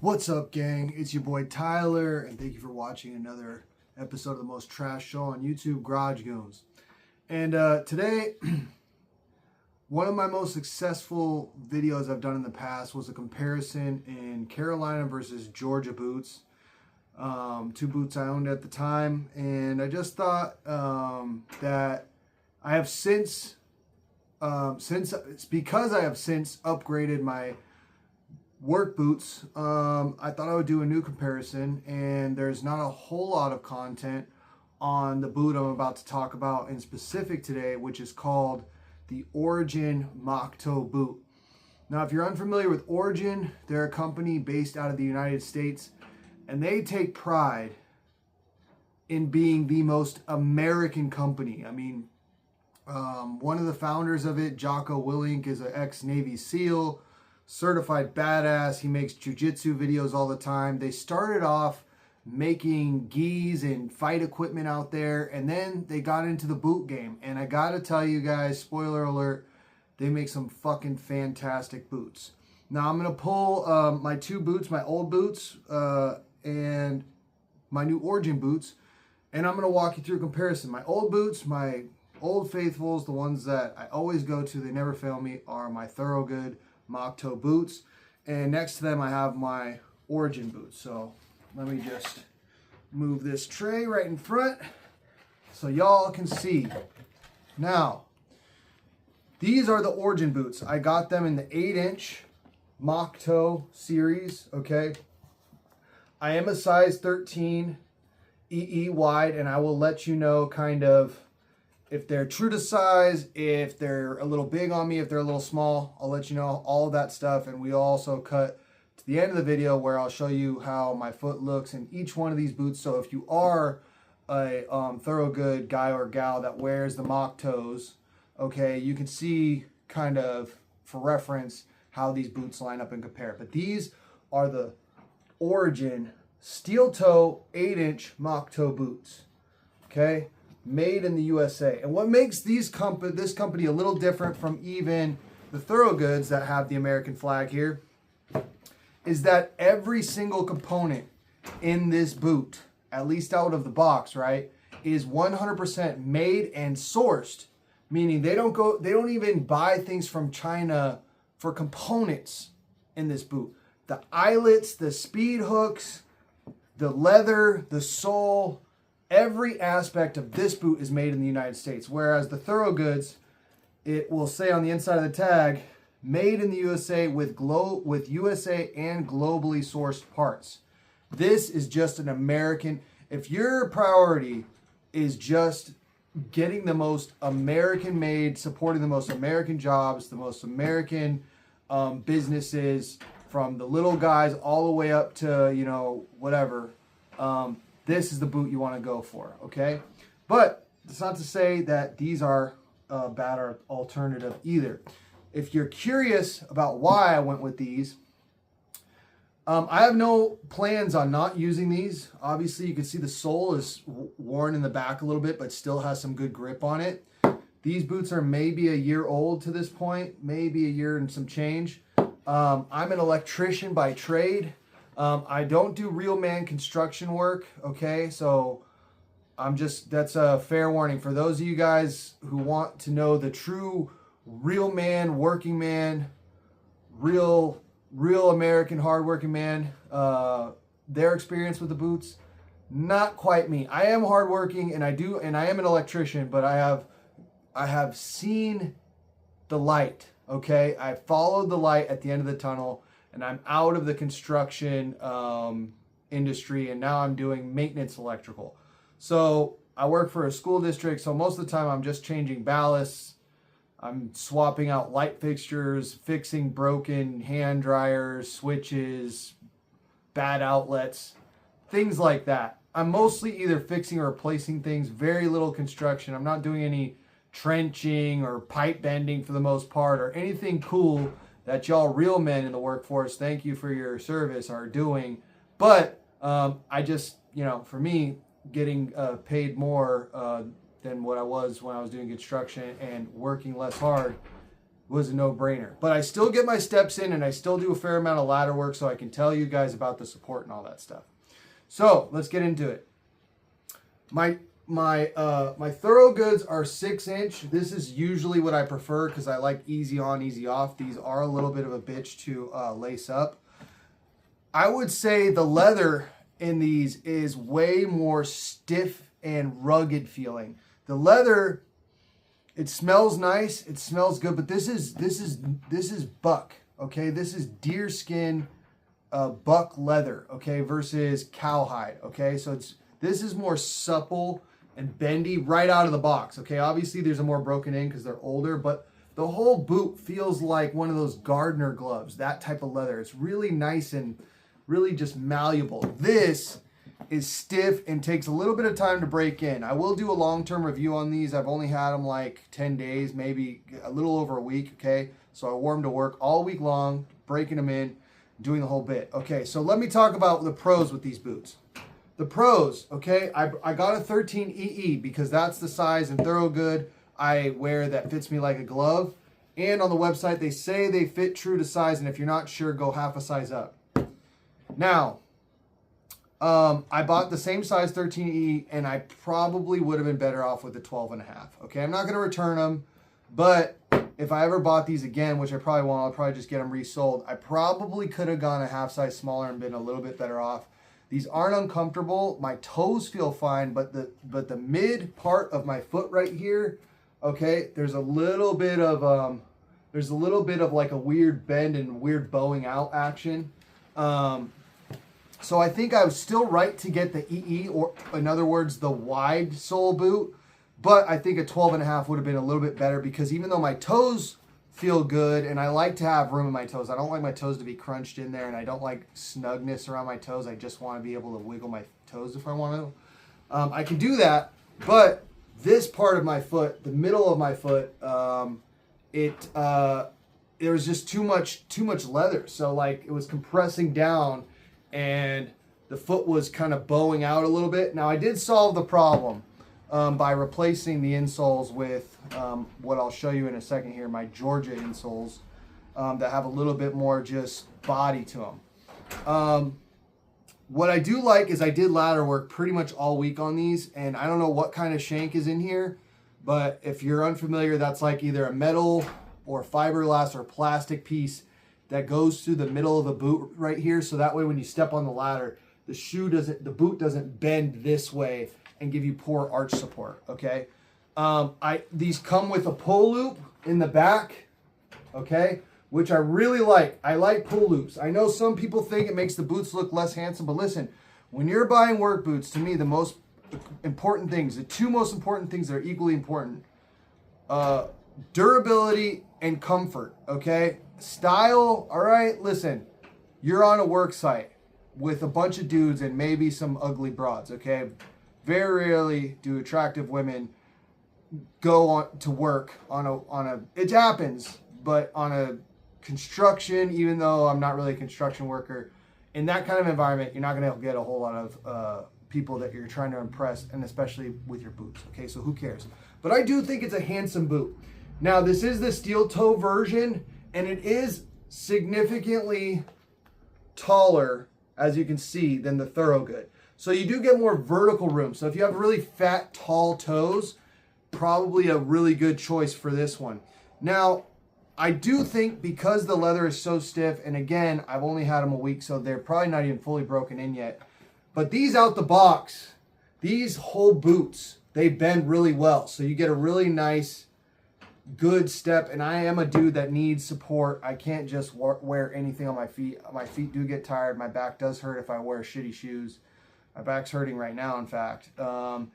What's up, gang? It's your boy Tyler, and thank you for watching another episode of the most trash show on YouTube, Garage Goons. And today, one of my most successful videos I've done in the past was a comparison in Carolina versus Georgia boots. Two boots I owned at the time, and I just thought that I have since upgraded my work boots. I thought I would do a new comparison, and there's not a whole lot of content on the boot I'm about to talk about in specific today, which is called the Origin Moc Toe boot. Now, if you're unfamiliar with Origin, they're a company based out of the United States, and they take pride in being the most American company. I mean, one of the founders of it, Jocko Willink, is an ex-Navy SEAL, certified badass. He makes jiu-jitsu videos all the time. They started off making gis and fight equipment out there, and then they got into the boot game. And I gotta tell you guys, spoiler alert, they make some fucking fantastic boots. Now I'm gonna pull my two boots, my old boots and my new Origin boots, and I'm gonna walk you through a comparison. My old boots, my old faithfuls, the ones that I always go to, they never fail me, are my Thorogood Moc Toe boots, and next to them I have my Origin boots. So let me just move this tray right in front so y'all can see. Now, these are the Origin boots. I got them in the 8-inch Moc Toe series, okay? I am a size 13 EE wide, and I will let you know kind of if they're true to size, if they're a little big on me, if they're a little small. I'll let you know all of that stuff. And we also cut to the end of the video where I'll show you how my foot looks in each one of these boots. So if you are a Thorogood guy or gal that wears the Moc Toes, okay, you can see kind of for reference how these boots line up and compare. But these are the Origin steel toe 8-inch Moc Toe boots, okay? Made in the USA. And what makes this company a little different from even the Thorogoods that have the American flag here is that every single component in this boot, at least out of the box, right, is 100% made and sourced, meaning they don't even buy things from China for components in this boot. The eyelets, the speed hooks, the leather, the sole, every aspect of this boot is made in the United States, whereas the Thorogoods, it will say on the inside of the tag, made in the USA with USA and globally sourced parts. This is just an American. If your priority is just getting the most American made, supporting the most American jobs, the most American businesses, from the little guys all the way up to, you know, whatever, this is the boot you want to go for, okay? But it's not to say that these are a bad alternative either. If you're curious about why I went with these, I have no plans on not using these. Obviously, you can see the sole is worn in the back a little bit, but still has some good grip on it. These boots are maybe a year old to this point, maybe a year and some change. I'm an electrician by trade. I don't do real man construction work, okay? So that's a fair warning. For those of you guys who want to know the true real man, working man, real American hardworking man, their experience with the boots, not quite me. I am hardworking and I am an electrician, but I have seen the light, okay? I followed the light at the end of the tunnel, and I'm out of the construction industry, and now I'm doing maintenance electrical. So I work for a school district, so most of the time I'm just changing ballasts. I'm swapping out light fixtures, fixing broken hand dryers, switches, bad outlets, things like that. I'm mostly either fixing or replacing things, very little construction. I'm not doing any trenching or pipe bending for the most part, or anything cool that y'all real men in the workforce, thank you for your service, are doing. But I just, you know, for me, getting paid more than what I was when I was doing construction and working less hard, was a no-brainer. But I still get my steps in, and I still do a fair amount of ladder work, so I can tell you guys about the support and all that stuff. So let's get into it. My Thorogoods are 6-inch. This is usually what I prefer because I like easy on, easy off. These are a little bit of a bitch to lace up. I would say the leather in these is way more stiff and rugged feeling. The leather, it smells nice, it smells good, but this is buck, okay? This is deer skin buck leather, okay, versus cowhide, okay? So this is more supple and bendy right out of the box, okay? Obviously there's a more broken in because they're older, but the whole boot feels like one of those gardener gloves, that type of leather. It's really nice and really just malleable. This is stiff and takes a little bit of time to break in. I will do a long-term review on these. I've only had them like 10 days, maybe a little over a week, okay? So I wore them to work all week long, breaking them in, doing the whole bit. Okay, so let me talk about the pros with these boots. The pros, okay, I got a 13EE because that's the size in Thorogood I wear that fits me like a glove. And on the website, they say they fit true to size, and if you're not sure, go half a size up. Now, I bought the same size 13E, and I probably would have been better off with the 12.5. Okay, I'm not going to return them, but if I ever bought these again, which I probably won't, I'll probably just get them resold. I probably could have gone a half size smaller and been a little bit better off. These aren't uncomfortable. My toes feel fine, but the mid part of my foot right here, okay, there's a little bit of like a weird bend and weird bowing out action. So I think I was still right to get the EE, or in other words, the wide sole boot, but I think a 12.5 would have been a little bit better because even though my toes feel good and I like to have room in my toes, I don't like my toes to be crunched in there, and I don't like snugness around my toes. I just want to be able to wiggle my toes if I want to. I can do that, but this part of my foot, the middle of my foot, there was just too much leather. So like it was compressing down and the foot was kind of bowing out a little bit. Now I did solve the problem by replacing the insoles with what I'll show you in a second here, my Georgia insoles that have a little bit more just body to them. What I do like is I did ladder work pretty much all week on these, and I don't know what kind of shank is in here, but if you're unfamiliar, that's like either a metal or fiberglass or plastic piece that goes through the middle of the boot right here, so that way when you step on the ladder, the boot doesn't bend this way and give you poor arch support, okay? These come with a pull loop in the back, okay, which I really like. I like pull loops. I know some people think it makes the boots look less handsome, but listen, when you're buying work boots, to me, the most important things, the two most important things that are equally important, durability and comfort, okay? Style, all right, listen, you're on a work site with a bunch of dudes and maybe some ugly broads, okay? Very rarely do attractive women go on to work on a it happens, but on a construction, even though I'm not really a construction worker, in that kind of environment, you're not going to get a whole lot of people that you're trying to impress, and especially with your boots, okay? So who cares? But I do think it's a handsome boot. Now, this is the steel toe version, and it is significantly taller, as you can see, than the Thorogood. So you do get more vertical room. So if you have really fat, tall toes, probably a really good choice for this one. Now, I do think because the leather is so stiff, and again, I've only had them a week, so they're probably not even fully broken in yet. But these out the box, these whole boots, they bend really well. So you get a really nice, good step. And I am a dude that needs support. I can't just wear anything on my feet. My feet do get tired. My back does hurt if I wear shitty shoes. My back's hurting right now, in fact. But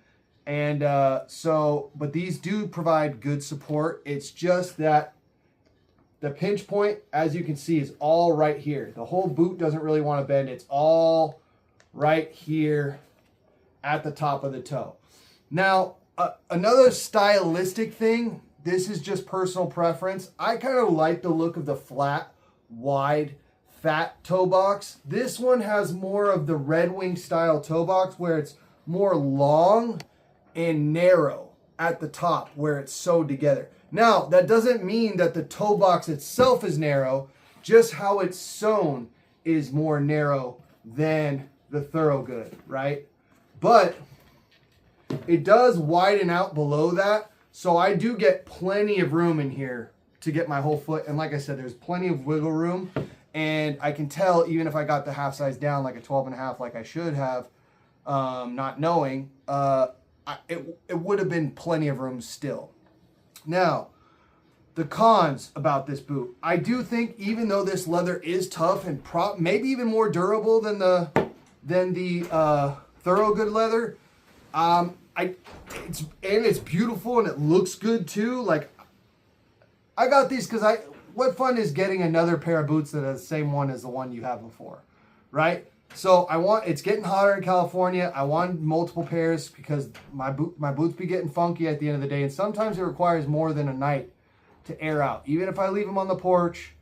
these do provide good support. It's just that the pinch point, as you can see, is all right here. The whole boot doesn't really want to bend. It's all right here at the top of the toe. Now, another stylistic thing, this is just personal preference. I kind of like the look of the flat, wide, fat toe box. This one has more of the Red Wing style toe box where it's more long and narrow at the top where it's sewed together. Now, that doesn't mean that the toe box itself is narrow, just how it's sewn is more narrow than the Thorogood, right? But it does widen out below that, so I do get plenty of room in here to get my whole foot. And like I said, there's plenty of wiggle room, and I can tell even if I got the half size down like a 12.5 like I should have, not knowing, it would have been plenty of room still. Now, the cons about this boot. I do think even though this leather is tough and maybe even more durable than the Thorogood leather, it's beautiful and it looks good too. Like, I got these because what fun is getting another pair of boots that are the same one as the one you have before, right? So it's getting hotter in California. I want multiple pairs because my boots be getting funky at the end of the day, and sometimes it requires more than a night to air out. Even if I leave them on the porch,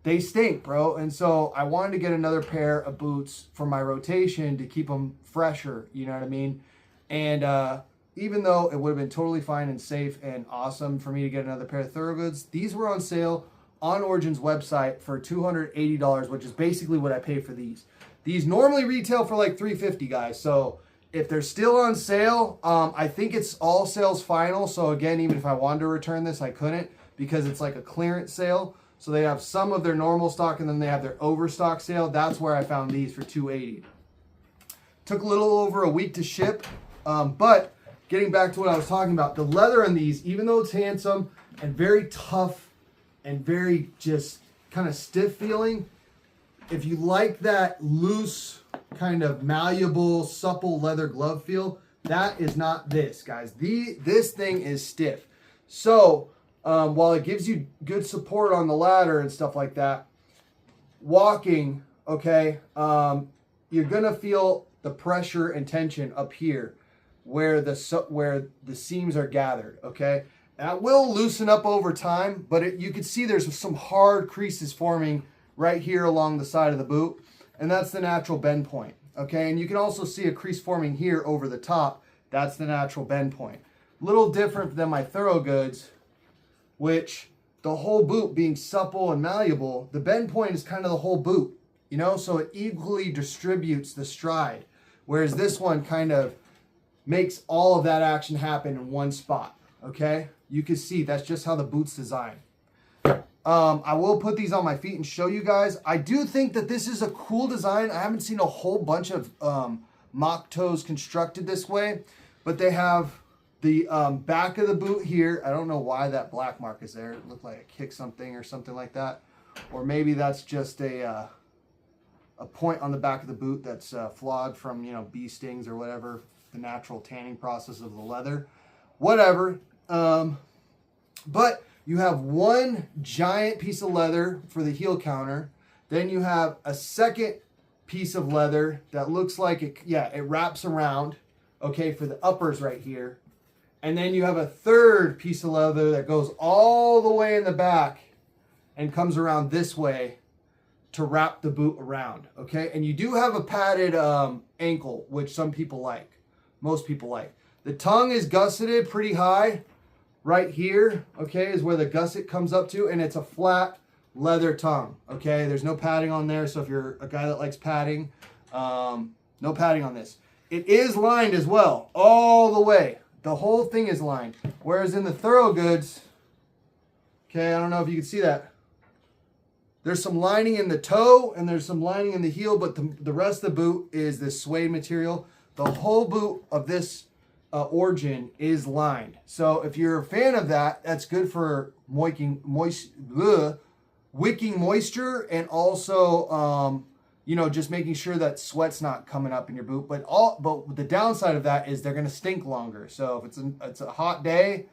they stink, bro. And so I wanted to get another pair of boots for my rotation to keep them fresher, you know what I mean? And even though it would have been totally fine and safe and awesome for me to get another pair of Thorogoods, these were on sale on Origin's website for $280, which is basically what I pay for these. These normally retail for like $350, guys. So if they're still on sale, I think it's all sales final. So again, even if I wanted to return this, I couldn't because it's like a clearance sale. So they have some of their normal stock and then they have their overstock sale. That's where I found these for $280. Took a little over a week to ship, but getting back to what I was talking about, the leather in these, even though it's handsome and very tough and very just kind of stiff feeling, if you like that loose, kind of malleable, supple leather glove feel, that is not this, guys. This thing is stiff. So while it gives you good support on the ladder and stuff like that, walking, okay, you're gonna feel the pressure and tension up here where the seams are gathered, okay? That will loosen up over time, but you can see there's some hard creases forming right here along the side of the boot, and that's the natural bend point, okay? And you can also see a crease forming here over the top. That's the natural bend point. Little different than my Thorogoods, which the whole boot being supple and malleable, the bend point is kind of the whole boot, you know? So it equally distributes the stride, whereas this one kind of makes all of that action happen in one spot, okay? You can see that's just how the boot's designed. I will put these on my feet and show you guys. I do think that this is a cool design. I haven't seen a whole bunch of Moc Toes constructed this way, but they have the back of the boot here. I don't know why that black mark is there. It looked like I kicked something or something like that. Or maybe that's just a point on the back of the boot that's flawed from, you know, bee stings or whatever, the natural tanning process of the leather. Whatever. But you have one giant piece of leather for the heel counter. Then you have a second piece of leather that looks like it wraps around, okay, for the uppers right here. And then you have a third piece of leather that goes all the way in the back and comes around this way to wrap the boot around, okay? And you do have a padded ankle, which some people like, most people like. The tongue is gusseted pretty high. Right here, okay, is where the gusset comes up to, and it's a flat leather tongue, okay? There's no padding on there, so if you're a guy that likes padding, no padding on this. It is lined as well, all the way. The whole thing is lined. Whereas in the Thorogoods, okay, I don't know if you can see that. There's some lining in the toe, and there's some lining in the heel, but the rest of the boot is this suede material. The whole boot of this Origin is lined. So if you're a fan of that, that's good for wicking moisture and also you know, just making sure that sweat's not coming up in your boot. But the downside of that is they're going to stink longer. So if it's a hot day,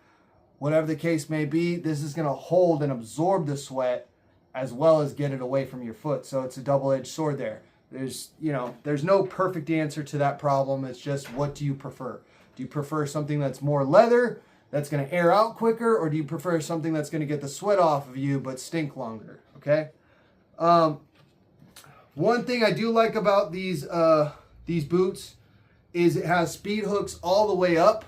whatever the case may be, this is going to hold and absorb the sweat as well as get it away from your foot. So it's a double-edged sword there. There's no perfect answer to that problem. It's just, what do you prefer? Do you prefer something that's more leather, that's going to air out quicker, or do you prefer something that's going to get the sweat off of you but stink longer, okay? One thing I do like about these boots is it has speed hooks all the way up,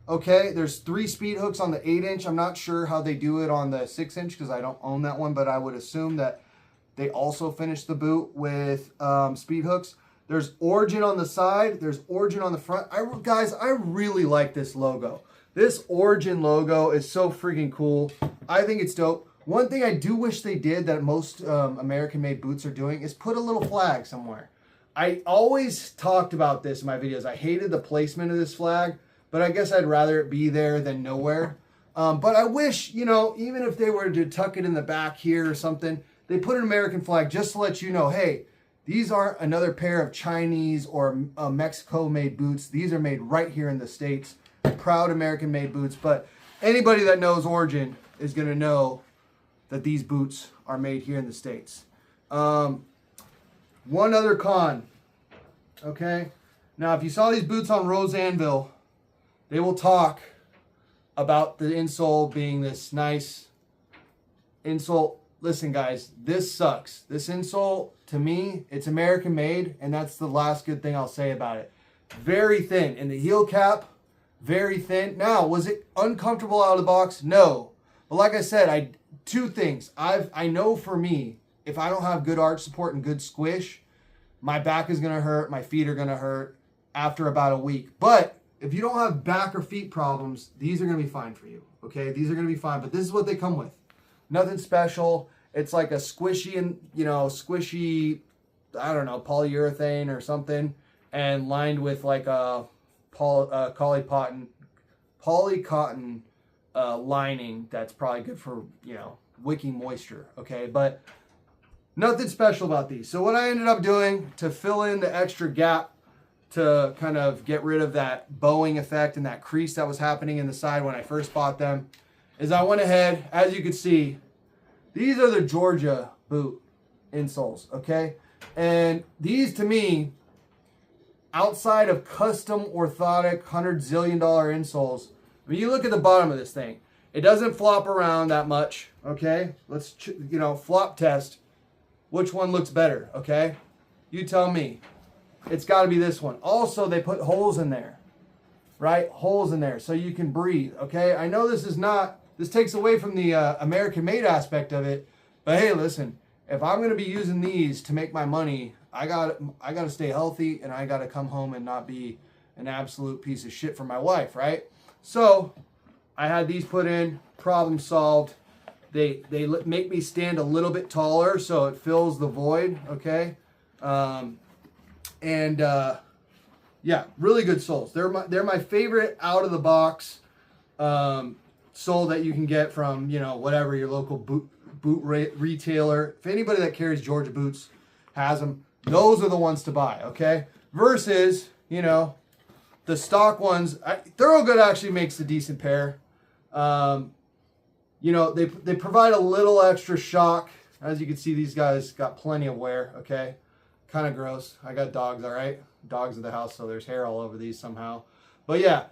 Okay, there's 3 speed hooks on the 8-inch. I'm not sure how they do it on the 6-inch because I don't own that one, but I would assume that they also finish the boot with speed hooks. There's Origin on the side. There's Origin on the front. Guys, I really like this logo. This Origin logo is so freaking cool. I think it's dope. One thing I do wish they did that most American-made boots are doing is put a little flag somewhere. I always talked about this in my videos. I hated the placement of this flag, but I guess I'd rather it be there than nowhere. But I wish, you know, even if they were to tuck it in the back here or something, they put an American flag just to let you know, hey, these aren't another pair of Chinese or Mexico-made boots. These are made right here in the States. Proud American-made boots. But anybody that knows Origin is going to know that these boots are made here in the States. One other con, okay? Now, if you saw these boots on Roseanneville, they will talk about the insole being this nice insole. Listen, guys, this sucks. This insole, to me, it's American made, and that's the last good thing I'll say about it. Very thin. In the heel cap, very thin. Now, was it uncomfortable out of the box? No. But like I said, two things. I know for me, if I don't have good arch support and good squish, my back is going to hurt, my feet are going to hurt after about a week. But if you don't have back or feet problems, these are going to be fine for you, okay? These are going to be fine, but this is what they come with. Nothing special. It's like a squishy, squishy, I don't know, polyurethane or something, and lined with like a polycotton lining that's probably good for, wicking moisture, okay? But nothing special about these. So what I ended up doing to fill in the extra gap to kind of get rid of that bowing effect and that crease that was happening in the side when I first bought them is I went ahead, as you can see, these are the Georgia boot insoles, okay? And these, to me, outside of custom orthotic $100 zillion insoles, I mean, you look at the bottom of this thing. It doesn't flop around that much, okay? Let's, flop test. Which one looks better, okay? You tell me. It's got to be this one. Also, they put holes in there, right? Holes in there so you can breathe, okay? I know this takes away from the American-made aspect of it, but hey, listen, if I'm going to be using these to make my money, I got to stay healthy, and I got to come home and not be an absolute piece of shit for my wife, right? So I had these put in, problem solved. They make me stand a little bit taller so it fills the void, okay? Yeah, really good soles. They're my favorite out of the box sole that you can get from, whatever your local boot retailer. If anybody that carries Georgia boots has them, those are the ones to buy, okay? Versus, the stock ones. Thorogood actually makes a decent pair. They provide a little extra shock. As you can see, these guys got plenty of wear, okay? Kind of gross. I got dogs, all right? Dogs in the house, so there's hair all over these somehow. But yeah,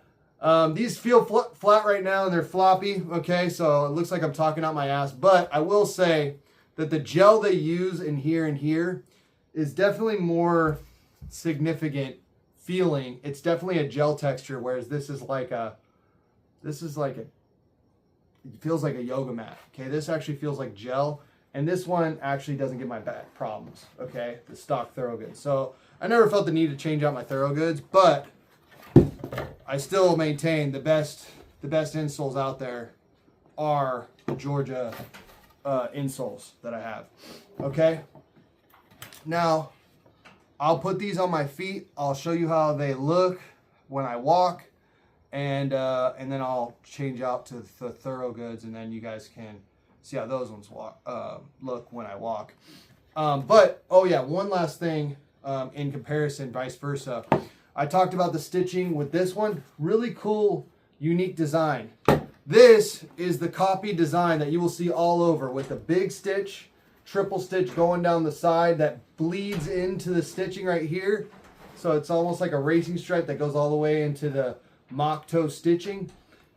these feel flat right now, and they're floppy, okay? So it looks like I'm talking out my ass. But I will say that the gel they use in here is definitely more significant feeling. It's definitely a gel texture, whereas this is like it feels like a yoga mat, okay? This actually feels like gel. And this one actually doesn't give my back problems, okay? The stock Thorogood. So I never felt the need to change out my Thorogoods, but I still maintain the best insoles out there are the Georgia insoles that I have, okay? Now, I'll put these on my feet. I'll show you how they look when I walk, and then I'll change out to the Thorogoods, and then you guys can see how those ones look when I walk. But, oh yeah, one last thing in comparison, vice versa. I talked about the stitching with this one. Really cool, unique design. This is the copy design that you will see all over with the big stitch, triple stitch going down the side that bleeds into the stitching right here. So it's almost like a racing stripe that goes all the way into the Moc Toe stitching.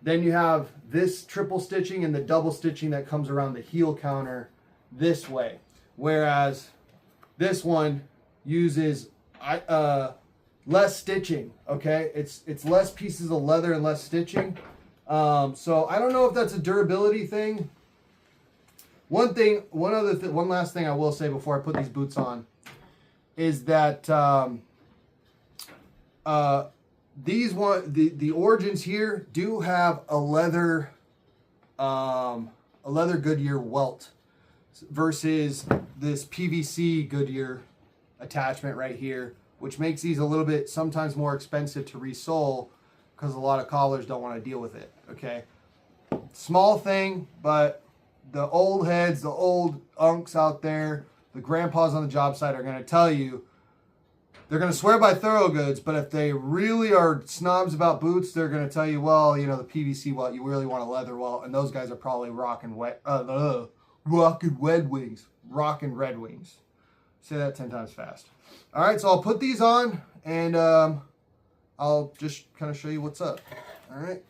Then you have this triple stitching and the double stitching that comes around the heel counter this way. Whereas this one uses less stitching, okay? It's less pieces of leather and less stitching. So I don't know if that's a durability thing. One last thing I will say before I put these boots on is that the Origins here do have a leather Goodyear welt versus this PVC Goodyear attachment right here, which makes these a little bit sometimes more expensive to resole because a lot of cobblers don't want to deal with it. Okay, small thing, but the old heads, the old unks out there, the grandpas on the job site are going to tell you, they're going to swear by Thorogoods, but if they really are snobs about boots, they're going to tell you, well, you know, the PVC welt, you really want a leather welt, and those guys are probably rocking Red Wings. Say that 10 times fast. All right, so I'll put these on, and I'll just kind of show you what's up. All right.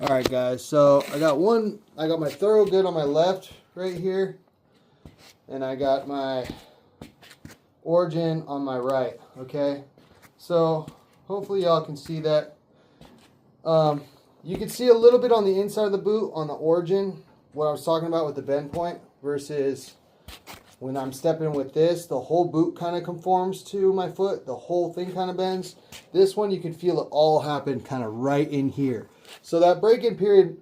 All right, guys, so I got my Thorogood on my left right here, and I got my Origin on my right, okay? So hopefully y'all can see that. You can see a little bit on the inside of the boot on the Origin, what I was talking about with the bend point, versus when I'm stepping with this, the whole boot kind of conforms to my foot, the whole thing kind of bends. This one, you can feel it all happen kind of right in here. So that break-in period,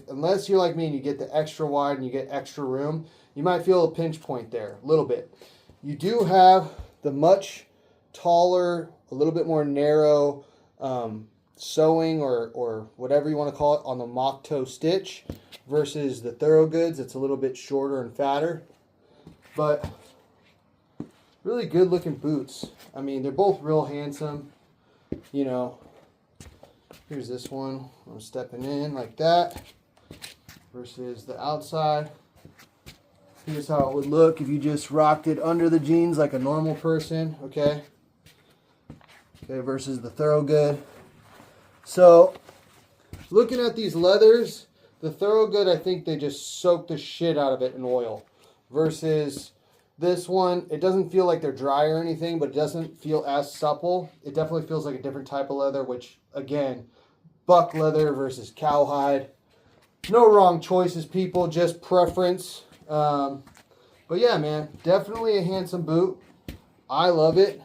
unless you're like me and you get the extra wide and you get extra room, you might feel a pinch point there, a little bit. You do have the much taller, a little bit more narrow sewing or whatever you want to call it on the Moc Toe stitch versus the Thorogoods. It's a little bit shorter and fatter, but really good looking boots. I mean, they're both real handsome, you know. Here's this one. I'm stepping in like that versus the outside. Here's how it would look if you just rocked it under the jeans like a normal person, okay? Okay, versus the Thorogood. So, looking at these leathers, the Thorogood, I think they just soak the shit out of it in oil. Versus this one, it doesn't feel like they're dry or anything, but it doesn't feel as supple. It definitely feels like a different type of leather, which, again, buck leather versus cowhide. No wrong choices, people, just preference. But yeah, man, definitely a handsome boot. I love it.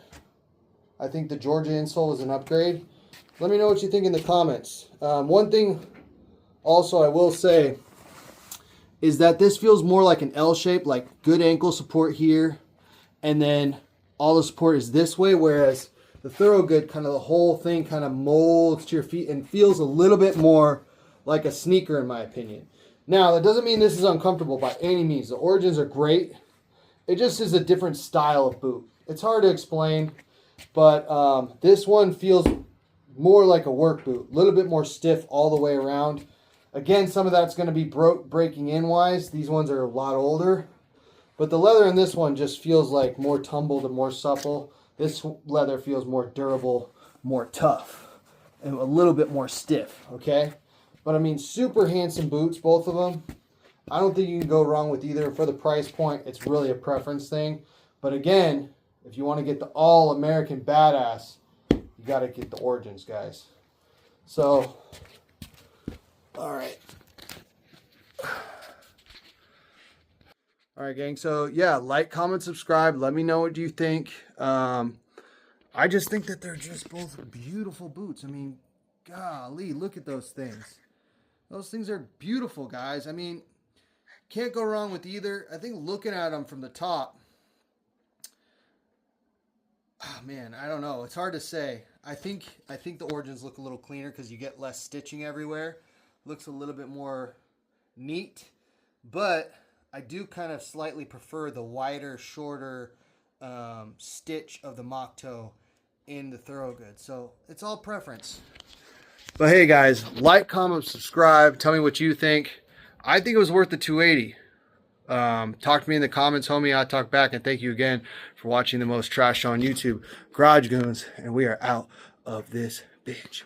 I think the Georgia insole is an upgrade. Let me know what you think in the comments. One thing also I will say is that this feels more like an L shape, like good ankle support here, and then all the support is this way, whereas the Thorogood, kind of the whole thing kind of molds to your feet and feels a little bit more like a sneaker in my opinion. Now, that doesn't mean this is uncomfortable by any means. The Origins are great. It just is a different style of boot. It's hard to explain, but this one feels more like a work boot. A little bit more stiff all the way around. Again, some of that's going to be breaking in wise. These ones are a lot older. But the leather in this one just feels like more tumbled and more supple. This leather feels more durable, more tough, and a little bit more stiff, okay? But I mean, super handsome boots, both of them. I don't think you can go wrong with either. For the price point, it's really a preference thing. But again, if you want to get the all-American badass, you got to get the Origins, guys. So, all right. All right, gang. So, yeah, like, comment, subscribe. Let me know what you think. I just think that they're just both beautiful boots. I mean, golly, look at those things. Those things are beautiful, guys. I mean, can't go wrong with either. I think looking at them from the top, oh, man, I don't know. It's hard to say. I think the Origins look a little cleaner because you get less stitching everywhere. Looks a little bit more neat, but I do kind of slightly prefer the wider, shorter stitch of the Moc Toe in the Thorogood. So it's all preference. But hey, guys, like, comment, subscribe. Tell me what you think. I think it was worth the $280. Talk to me in the comments, homie. I'll talk back. And thank you again for watching the most trash on YouTube, Garage Goons. And we are out of this bitch.